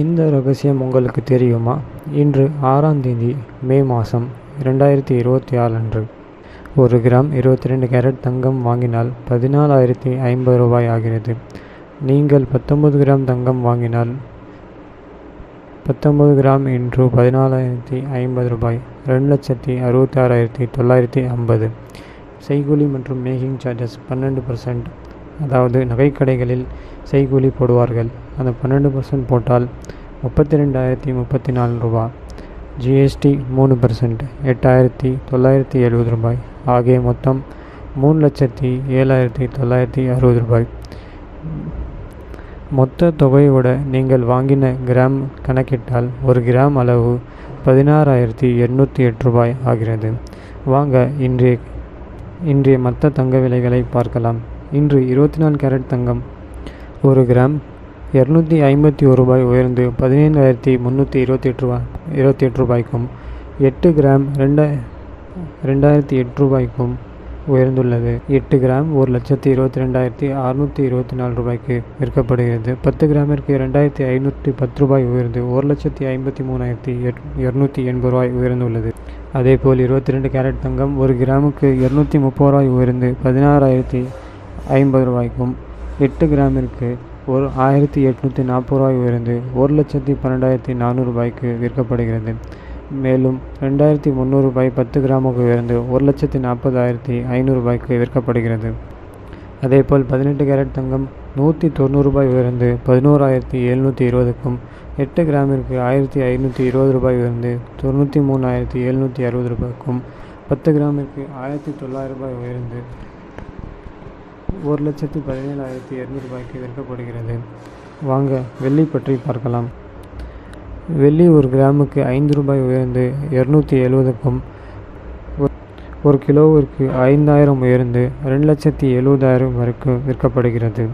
இந்த ரகசியம் உங்களுக்கு தெரியுமா? இன்று 6ஆம் தேதி மே மாதம் 2024 அன்று 1 கிராம் 22 கேரட் தங்கம் வாங்கினால் 14,050 ரூபாய் ஆகிறது. நீங்கள் 19 கிராம் தங்கம் வாங்கினால் 19 கிராம் இன்று 14,050 ரூபாய் 2,66,950. செய்கூலி மற்றும் மேக்கிங் சார்ஜஸ் 12%. அதாவது நகைக்கடைகளில் செய்கூலி போடுவார்கள். அந்த 12% போட்டால் 32,034 ரூபாய். ஜிஎஸ்டி 3% 8,970 ரூபாய். ஆகிய மொத்தம் 3,07,960 ரூபாய். மொத்த தொகையோட நீங்கள் வாங்கின கிராம் கணக்கிட்டால் 1 கிராம் அளவு 16,808 ரூபாய் ஆகிறது. வாங்க இன்றைய மற்ற தங்க விலைகளை பார்க்கலாம். இன்று 24 கேரட் தங்கம் 1 கிராம் 251 ரூபாய் உயர்ந்து 17,328 ரூபாய்க்கும் 8 கிராம் 2,008 ரூபாய்க்கும் உயர்ந்துள்ளது. 8 கிராம் 1,22,624 ரூபாய்க்கு விற்கப்படுகிறது. 10 கிராமிற்கு 2,510 ரூபாய் உயர்ந்து 1,53,280 ரூபாய் உயர்ந்துள்ளது. அதேபோல் 22 கேரட் தங்கம் 1 கிராமுக்கு 230 ரூபாய் உயர்ந்து 16,050 ரூபாய்க்கும் 8 கிராமிற்கு 1,840 ரூபாய் உயர்ந்து 1,12,400 ரூபாய்க்கு விற்கப்படுகிறது. மேலும் 2,300 ரூபாய் 10 கிராமுக்கு உயர்ந்து 1,40,500 ரூபாய்க்கு விற்கப்படுகிறது. அதேபோல் 18 கேரட் தங்கம் 190 ரூபாய் உயர்ந்து 11,720க்கும் 8 கிராமிற்கு 1,520 ரூபாய் உயர்ந்து 93,760 ரூபாய்க்கும் 10 கிராமிற்கு 1,900 ரூபாய் உயர்ந்து 1,17,200 ரூபாய்க்கு விற்கப்படுகிறது. வாங்க வெள்ளி பற்றி பார்க்கலாம். வெள்ளி 1 கிராமுக்கு 5 ரூபாய் உயர்ந்து 270க்கும் 1 கிலோவிற்கு 5,000 உயர்ந்து 2,70,000 வரைக்கும் விற்கப்படுகிறது.